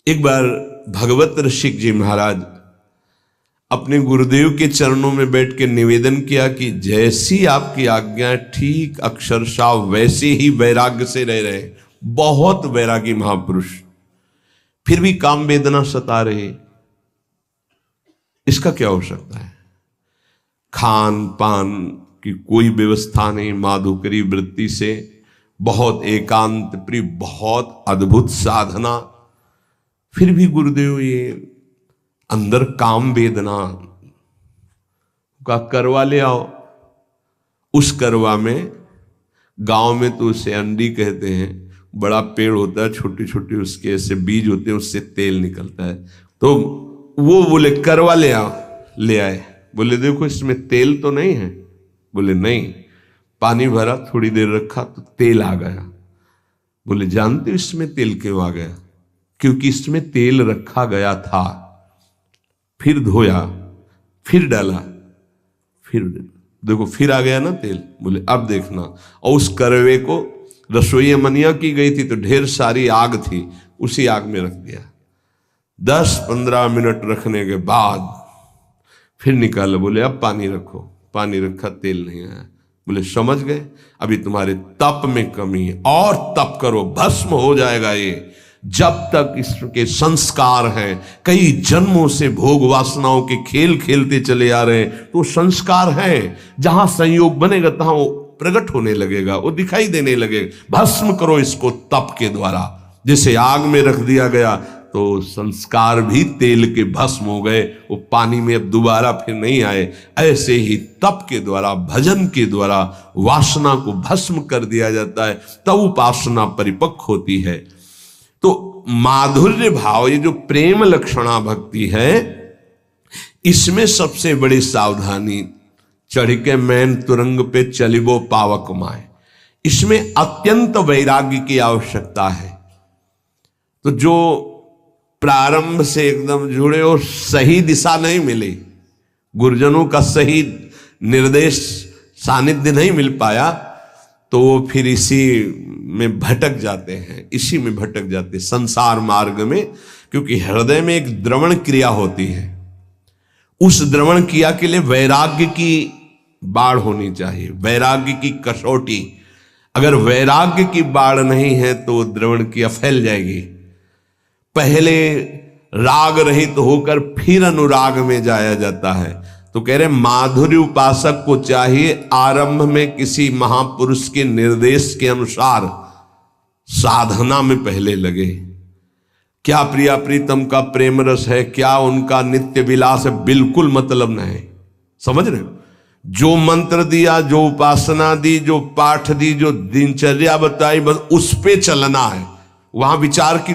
एक बार भगवत ऋषिक जी महाराज अपने गुरुदेव के चरणों में बैठ के निवेदन किया कि जैसी आपकी आज्ञा ठीक अक्षरशः वैसे ही वैराग्य से रह रहे। बहुत वैरागी महापुरुष, फिर भी काम वेदना सता रहे। इसका क्या हो सकता है? खान पान की कोई व्यवस्था नहीं, माधुकरी वृत्ति से बहुत एकांत प्रिय, बहुत अद्भुत साधना, फिर भी गुरुदेव ये अंदर काम वेदना का करवा ले आओ। उस करवा में गांव में तो उसे अंडी कहते हैं, बड़ा पेड़ होता है, छोटे छोटे उसके ऐसे बीज होते हैं, उससे तेल निकलता है। तो वो बोले करवा ले आओ। ले आए। बोले देखो इसमें तेल तो नहीं है। बोले नहीं। पानी भरा, थोड़ी देर रखा तो तेल आ गया। बोले जानते हो इसमें तेल क्यों आ गया? क्योंकि इसमें तेल रखा गया था। फिर धोया, फिर डाला, फिर देखो फिर आ गया ना तेल। बोले अब देखना। और उस करवे को रसोई मनिया की गई थी तो ढेर सारी आग थी, उसी आग में रख दिया। 10-15 मिनट रखने के बाद फिर निकाला। बोले अब पानी रखो। पानी रखा, तेल नहीं आया। बोले समझ गए, अभी तुम्हारे तप में कमी है, और तप करो, भस्म हो जाएगा ये। जब तक इसके संस्कार हैं, कई जन्मों से भोग वासनाओं के खेल खेलते चले आ रहे हैं, तो संस्कार हैं। जहां संयोग बनेगा तहां वो प्रकट होने लगेगा, वो दिखाई देने लगेगा। भस्म करो इसको तप के द्वारा। जैसे आग में रख दिया गया तो संस्कार भी तेल के भस्म हो गए, वो पानी में अब दोबारा फिर नहीं आए। ऐसे ही तप के द्वारा, भजन के द्वारा वासना को भस्म कर दिया जाता है, तब उपासना परिपक्व होती है। तो माधुर्य भाव, ये जो प्रेम लक्षणा भक्ति है, इसमें सबसे बड़ी सावधानी, चढ़ के मैन तुरंग पे चलिबो पावक माए, इसमें अत्यंत वैराग्य की आवश्यकता है। तो जो प्रारंभ से एकदम जुड़े और सही दिशा नहीं मिली, गुरुजनों का सही निर्देश सानिध्य नहीं मिल पाया, तो वो फिर इसी में भटक जाते हैं, इसी में भटक जाते हैं संसार मार्ग में। क्योंकि हृदय में एक द्रवण क्रिया होती है, उस द्रवण क्रिया के लिए वैराग्य की बाढ़ होनी चाहिए, वैराग्य की कसौटी। अगर वैराग्य की बाढ़ नहीं है तो द्रवण क्रिया फैल जाएगी। पहले राग रहित होकर फिर अनुराग में जाया जाता है। तो कह रहे माधुर्य उपासक को चाहिए आरंभ में किसी महापुरुष के निर्देश के अनुसार साधना में पहले लगे। क्या प्रिया प्रीतम का प्रेम रस है, क्या उनका नित्य विलास है, बिल्कुल मतलब नहीं। समझ रहे हो? जो मंत्र दिया, जो उपासना दी, जो पाठ दी, जो दिनचर्या बताई, बस उस पे चलना है। वहां विचार की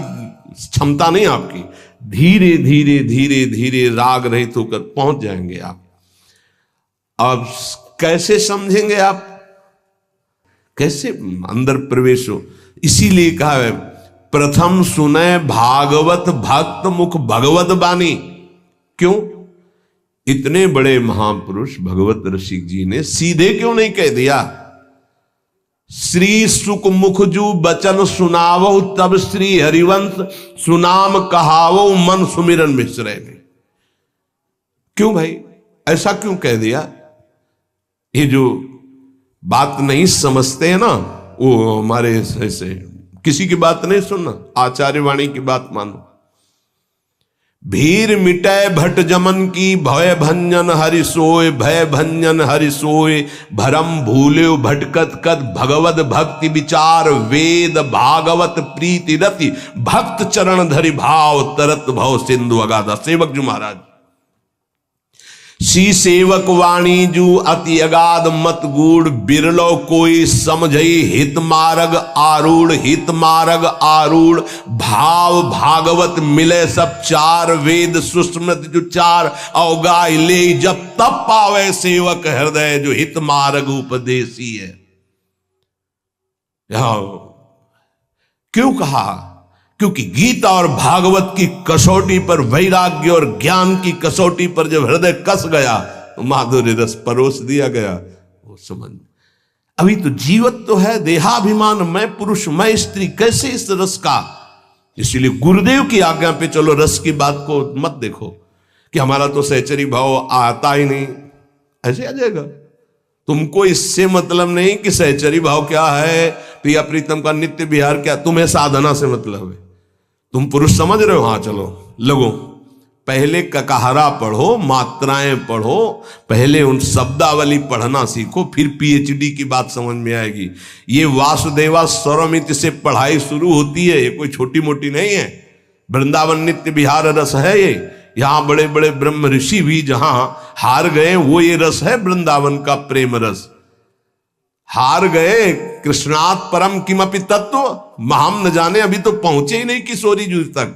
क्षमता नहीं आपकी। धीरे धीरे धीरे धीरे राग रहित होकर पहुंच जाएंगे आप। अब कैसे समझेंगे आप? कैसे अंदर प्रवेश हो? इसीलिए कहा है प्रथम सुने भागवत भक्त मुख भगवत बानी। क्यों? इतने बड़े महापुरुष भगवत ऋषिक जी ने सीधे क्यों नहीं कह दिया श्री सुख मुख जू बचन सुनावो तब श्री हरिवंश सुनाम कहावो मन सुमिरन मिश्रे ने? क्यों भाई ऐसा क्यों कह दिया? ये जो बात नहीं समझते हैं ना, वो हमारे ऐसे किसी की बात नहीं सुनना, आचार्य वाणी की बात मानो। भीर मिटय भट जमन की भय भंजन हरि सोय, भय भंजन हरि सोय, भरम भूल्यो भटकत कद भगवत भक्ति विचार, वेद भागवत प्रीति रति भक्त चरण धरि भाव, तरत भव सिंधु अगाधा। सेवक जी महाराज, सी सेवक वाणी जू अति अगाध मत गूढ़, बिरलो कोई समझई हित मार्ग आरूढ़, हित मार्ग आरूढ़ भाव भागवत मिले सब चार, वेद सुस्मृत जो चार अवगाय ले, जब तब पावे सेवक हृदय जो हित मार्ग उपदेशी है। क्यों कहा? क्योंकि गीता और भागवत की कसौटी पर, वैराग्य और ज्ञान की कसौटी पर जब हृदय कस गया तो माधुर्य रस परोस दिया गया। वो समझ, अभी तो जीवत तो है, देहाभिमान, मैं पुरुष मैं स्त्री, कैसे इस रस का इसीलिए गुरुदेव की आज्ञा पे चलो, रस की बात को मत देखो कि हमारा तो सहचरी भाव आता ही नहीं, ऐसे आ जाएगा। तुमको इससे मतलब नहीं कि सहचरी भाव क्या है, प्रिया प्रीतम का नित्य विहार क्या, तुम्हें साधना से मतलब है। तुम पुरुष समझ रहे हो, हाँ चलो लगो, पहले ककाहरा पढ़ो, मात्राएं पढ़ो, पहले उन शब्दावली पढ़ना सीखो, फिर पीएचडी की बात समझ में आएगी। ये वासुदेवा स्वरमित से पढ़ाई शुरू होती है, ये कोई छोटी मोटी नहीं है। वृंदावन नित्य विहार रस है ये। यहां बड़े बड़े ब्रह्म ऋषि भी जहां हार गए, वो ये रस है वृंदावन का प्रेम रस। हार गए कृष्णात् परम किमपि तत्व महम न जाने, अभी तो पहुंचे ही नहीं किशोरी जूझ तक।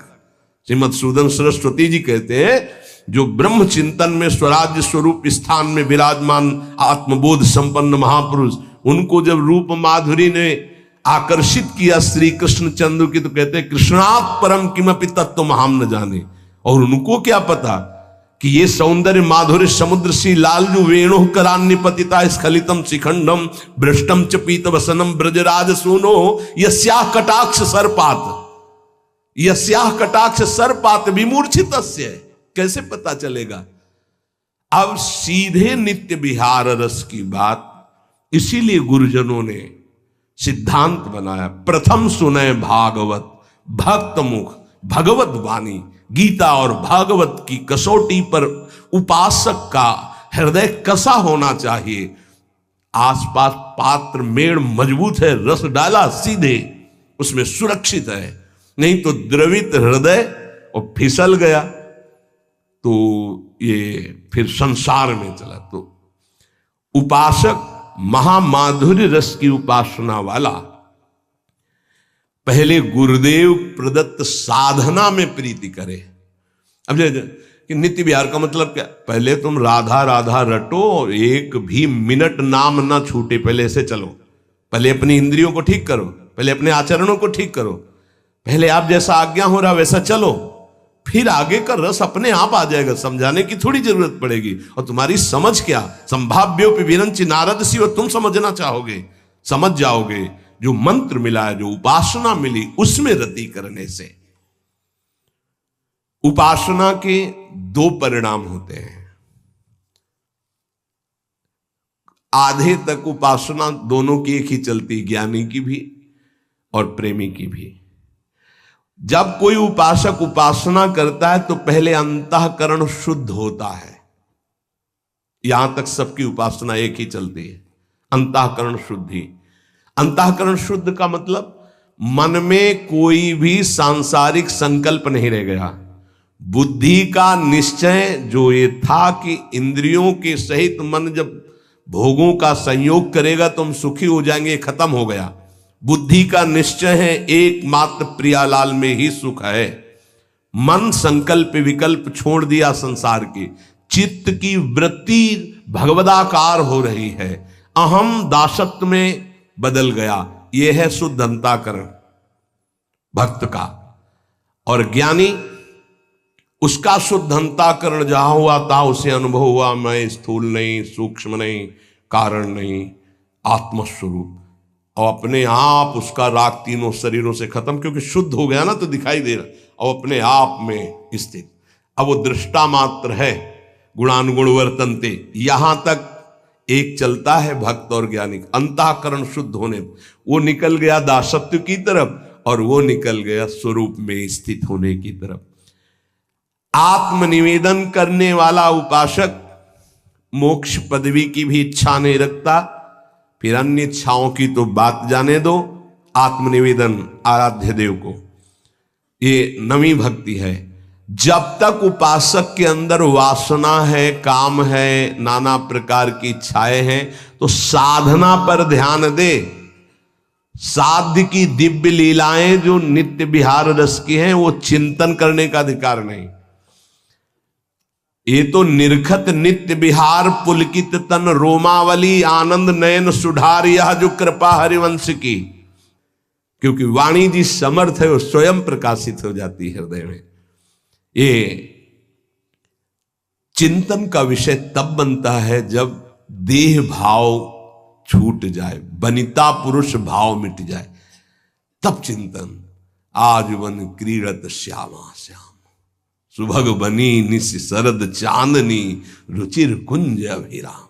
श्रीमद सूदन सरस्वती जी कहते हैं, जो ब्रह्म चिंतन में स्वराज्य स्वरूप स्थान में विराजमान आत्मबोध संपन्न महापुरुष, उनको जब रूप माधुरी ने आकर्षित किया श्री कृष्ण चंद्र की, तो कहते हैं कृष्णात् परम किमपि तत्व महम न जाने। और उनको क्या पता कि ये सौंदर्य माधुर्य समुद्र सी लाल जो वेणु करान्निपतिता स्खलितम शिखंडम भ्रष्टम च पीत वसनम ब्रजराज सोनो यस्याह कटाक्ष सर्पात, यस्याह कटाक्ष सर्पात विमूर्छित। कैसे पता चलेगा? अब सीधे नित्य विहार रस की बात, इसीलिए गुरुजनों ने सिद्धांत बनाया, प्रथम सुने भागवत भक्त मुख भगवत वाणी। गीता और भागवत की कसौटी पर उपासक का हृदय कसा होना चाहिए। आसपास पात्र मेड़ मजबूत है, रस डाला सीधे, उसमें सुरक्षित है, नहीं तो द्रवित हृदय और फिसल गया तो ये फिर संसार में चला। तो उपासक महामाधुर्य रस की उपासना वाला पहले गुरुदेव प्रदत्त साधना में प्रीति करे। अब कि नित्य विहार का मतलब क्या? पहले तुम राधा राधा रटो, एक भी मिनट नाम ना छूटे, पहले ऐसे चलो। पहले अपनी इंद्रियों को ठीक करो, पहले अपने आचरणों को ठीक करो, पहले आप जैसा आज्ञा हो रहा वैसा चलो, फिर आगे का रस अपने आप आ जाएगा। समझाने की थोड़ी जरूरत पड़ेगी। और तुम्हारी समझ क्या, संभाव्योपि विरंचि नारद सी, और तुम समझना चाहोगे, समझ जाओगे। जो मंत्र मिला है, जो उपासना मिली, उसमें रति करने से उपासना के दो परिणाम होते हैं। आधे तक उपासना दोनों की एक ही चलती, ज्ञानी की भी और प्रेमी की भी। जब कोई उपासक उपासना करता है तो पहले अंतःकरण शुद्ध होता है। यहां तक सबकी उपासना एक ही चलती है, अंतःकरण शुद्धि। अंतःकरण शुद्ध का मतलब मन में कोई भी सांसारिक संकल्प नहीं रह गया। बुद्धि का निश्चय जो ये था कि इंद्रियों के सहित मन जब भोगों का संयोग करेगा तो हम सुखी हो जाएंगे, खत्म हो गया। बुद्धि का निश्चय है एकमात्र प्रियालाल में ही सुख है। मन संकल्प विकल्प छोड़ दिया संसार के, चित्त की वृत्ति भगवदाकार हो रही है, अहम दासत्व में बदल गया। यह है शुद्ध अंतःकरण भक्त का। और ज्ञानी, उसका शुद्ध अंतःकरण जहां हुआ था उसे अनुभव हुआ, मैं स्थूल नहीं, सूक्ष्म नहीं, कारण नहीं, आत्मस्वरूप। और अपने आप उसका राग तीनों शरीरों से खत्म, क्योंकि शुद्ध हो गया ना तो दिखाई दे रहा, और अपने आप में स्थित। अब वो दृष्टा मात्र है, गुणानुगुण वर्तनते। यहां तक एक चलता है भक्त और ज्ञानी। अंतःकरण शुद्ध होने वो निकल गया दासत्व की तरफ, और वो निकल गया स्वरूप में स्थित होने की तरफ। आत्मनिवेदन करने वाला उपासक मोक्ष पदवी की भी इच्छा नहीं रखता, फिर अन्य इच्छाओं की तो बात जाने दो। आत्मनिवेदन आराध्य देव को, ये नवी भक्ति है। जब तक उपासक के अंदर वासना है, काम है, नाना प्रकार की इच्छाएं हैं, तो साधना पर ध्यान दे। साध्य की दिव्य लीलाएं जो नित्य विहार रस की हैं, वो चिंतन करने का अधिकार नहीं। ये तो निरखत नित्य विहार पुलकित तन रोमावली आनंद नयन सुधार, यह जो कृपा हरिवंश की। क्योंकि वाणी जी समर्थ है, वो स्वयं प्रकाशित हो जाती है हृदय में। ये चिंतन का विषय तब बनता है जब देह भाव छूट जाए, बनिता पुरुष भाव मिट जाए, तब चिंतन। आज वन क्रीड़त श्यामा श्याम, सुभग बनी निश शरद चांदनी, रुचिर कुंज अभिराम,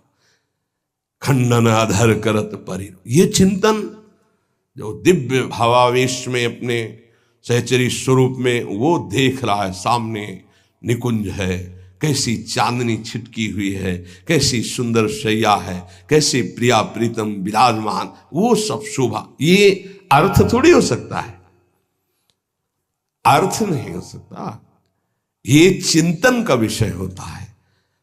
खंडन अधर करत परि। ये चिंतन जो दिव्य भावावेश में अपने सहचरी स्वरूप में वो देख रहा है, सामने निकुंज है, कैसी चांदनी छिटकी हुई है, कैसी सुंदर शैया है, कैसे प्रिया प्रीतम विराजमान, वो सब शोभा। ये अर्थ थोड़ी हो सकता है, अर्थ नहीं हो सकता, ये चिंतन का विषय होता है।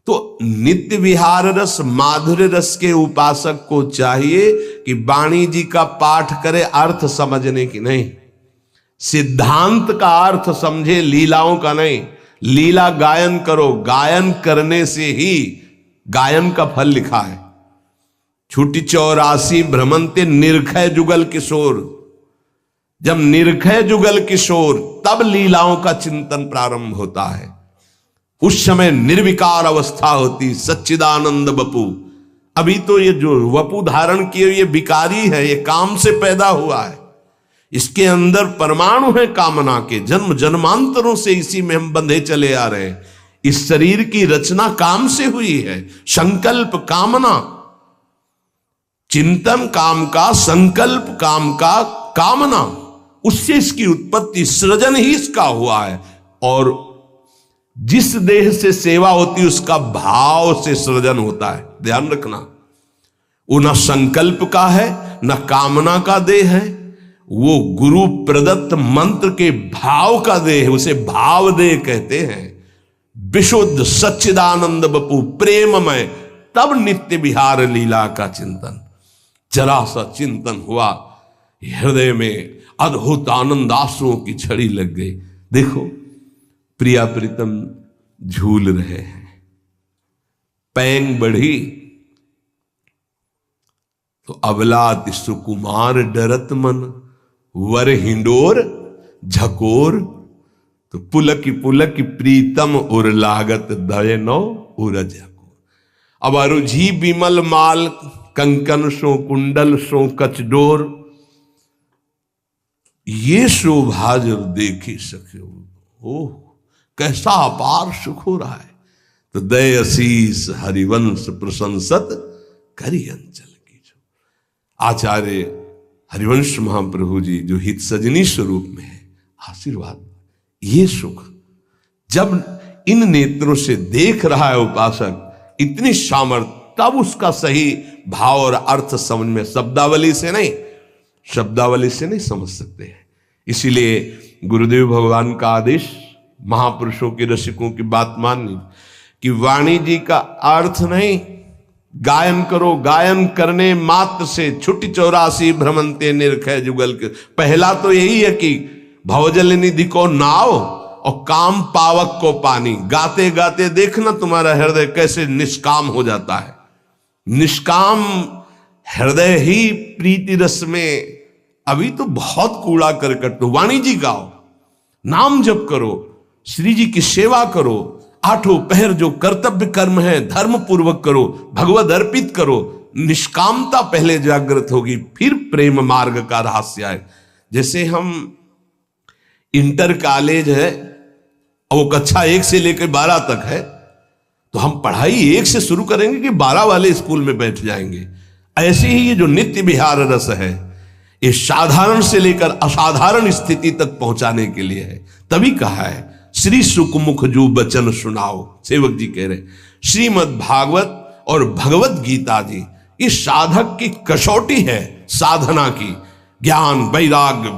तो नित्य विहार रस माधुर्य रस के उपासक को चाहिए कि वाणी जी का पाठ करे अर्थ समझने की नहीं, सिद्धांत का अर्थ समझे, लीलाओं का नहीं। लीला गायन करो, गायन करने से ही गायन का फल लिखा है। छुटी 84 भ्रमंते निर्खय जुगल किशोर, जब निर्खय जुगल किशोर तब लीलाओं का चिंतन प्रारंभ होता है। उस समय निर्विकार अवस्था होती, सच्चिदानंद वपु। अभी तो ये जो वपु धारण किए ये विकारी है, ये काम से पैदा हुआ है, इसके अंदर परमाणु है कामना के, जन्म जन्मांतरों से इसी में हम बंधे चले आ रहे हैं। इस शरीर की रचना काम से हुई है, संकल्प कामना, चिंतन काम का, संकल्प काम का, कामना, उससे इसकी उत्पत्ति, सृजन ही इसका हुआ है। और जिस देह से सेवा होती है उसका भाव से सृजन होता है, ध्यान रखना। वो न संकल्प का है न कामना का देह है, वो गुरु प्रदत्त मंत्र के भाव का देह है, उसे भाव देह कहते हैं। विशुद्ध सच्चिदानंद वपु प्रेममय, तब नित्य विहार लीला का चिंतन। जरा सा चिंतन हुआ, हृदय में अद्भुत आनंद आंसुओं की छड़ी लग गई। देखो प्रिया प्रीतम झूल रहे हैं, पैंग बढ़ी तो अबलात सुकुमार डरत मन, वर हिंडोर झकोर तो पुलक प्रीतम उर लागत दयनो उरज। अब अरुझी बिमल माल कंकन सो कुंडल सो कचडोर, ये शोभा जब देखी सके, ओह कैसा अपार सुख हो रहा है। तो दय असीस हरिवंश प्रशंसत करी अंचल की। जो आचार्य हरिवंश महाप्रभु जी जो हित सजनी स्वरूप में है, आशीर्वाद, ये सुख जब इन नेत्रों से देख रहा है उपासक, इतनी सामर्थ्य, तब उसका सही भाव और अर्थ समझ में, शब्दावली से नहीं, शब्दावली से नहीं समझ सकते हैं। इसीलिए गुरुदेव भगवान का आदेश, महापुरुषों के रसिकों की बात माननी कि वाणी जी का अर्थ नहीं, गायन करो, गायन करने मात्र से छुट्टी 84 भ्रमंते निर्खय जुगल के। पहला तो यही है कि भवजल निधि को नाव और काम पावक को पानी। गाते गाते देखना तुम्हारा हृदय कैसे निष्काम हो जाता है। निष्काम हृदय ही प्रीति रस में। अभी तो बहुत कूड़ा करकट, तो वाणी जी गाओ, नाम जप करो, श्री जी की सेवा करो, आठों पहर जो कर्तव्य कर्म है धर्म पूर्वक करो, भगवद अर्पित करो। निष्कामता पहले जागृत होगी, फिर प्रेम मार्ग का रहस्य है। जैसे हम इंटर कॉलेज है और वो कक्षा 1 से लेकर 12 तक है, तो हम पढ़ाई 1 से शुरू करेंगे कि 12 वाले स्कूल में बैठ जाएंगे। ऐसे ही ये जो नित्य विहार रस है, ये साधारण से लेकर असाधारण स्थिति तक पहुंचाने के लिए है। तभी कहा है श्री सुखमुख जो बचन सुनाओ। सेवक जी कह रहे श्रीमद् भागवत और भगवत गीता जी, इस साधक की कसौटी है साधना की। ज्ञान वैराग्य